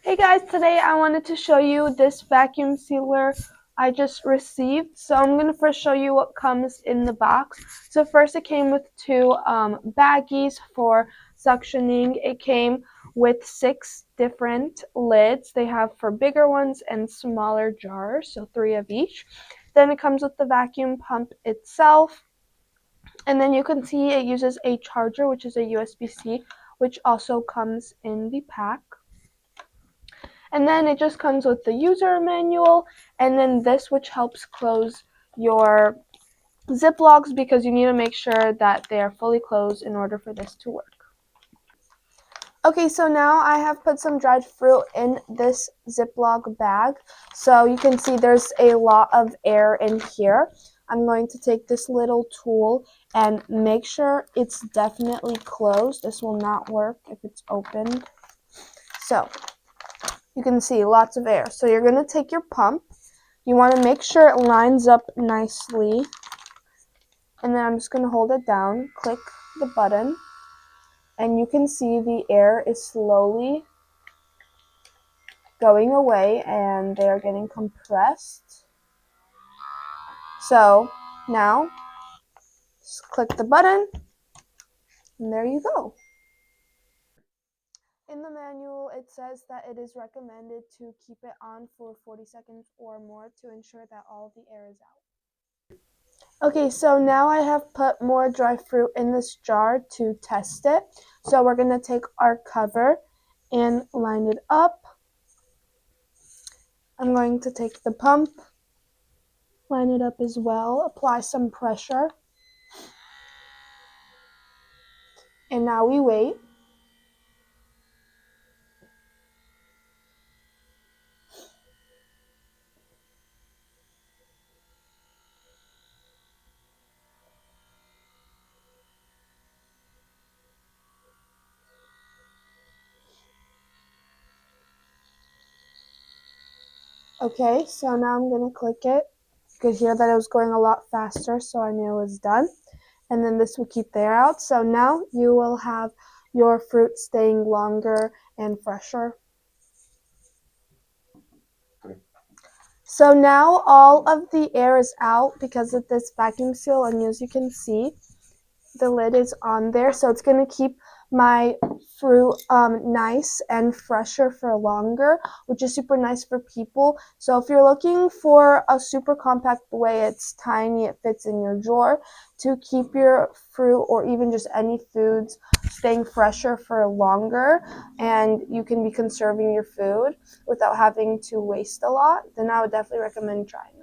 Hey guys, today I wanted to show you this vacuum sealer I just received. So I'm going to first show you what comes in the box. So first it came with two baggies for suctioning. It came with 6 different lids. They have for bigger ones and smaller jars, so 3 of each. Then it comes with the vacuum pump itself. And then you can see it uses a charger, which is a USB-C, which also comes in the pack. And then it just comes with the user manual, and then this, which helps close your Ziplocs, because you need to make sure that they are fully closed in order for this to work. Okay, so now I have put some dried fruit in this Ziploc bag. So you can see there's a lot of air in here. I'm going to take this little tool and make sure it's definitely closed. This will not work if it's opened. So you can see lots of air. So you're going to take your pump. You want to make sure it lines up nicely. And then I'm just going to hold it down, click the button, and you can see the air is slowly going away and they're getting compressed. So now just click the button and there you go. In the manual, it says that it is recommended to keep it on for 40 seconds or more to ensure that all the air is out. Okay, so now I have put more dry fruit in this jar to test it. So we're going to take our cover and line it up. I'm going to take the pump, line it up as well, apply some pressure. And now we wait. Okay, so now I'm going to click it. You could hear that it was going a lot faster, so I knew it was done. And then this will keep the air out. So now you will have your fruit staying longer and fresher. So now all of the air is out because of this vacuum seal, and as you can see, the lid is on there, so it's going to keep my fruit nice and fresher for longer, which is super nice for people. So if you're looking for a super compact way, it's tiny, it fits in your drawer, to keep your fruit or even just any foods staying fresher for longer, and you can be conserving your food without having to waste a lot, then I would definitely recommend trying it.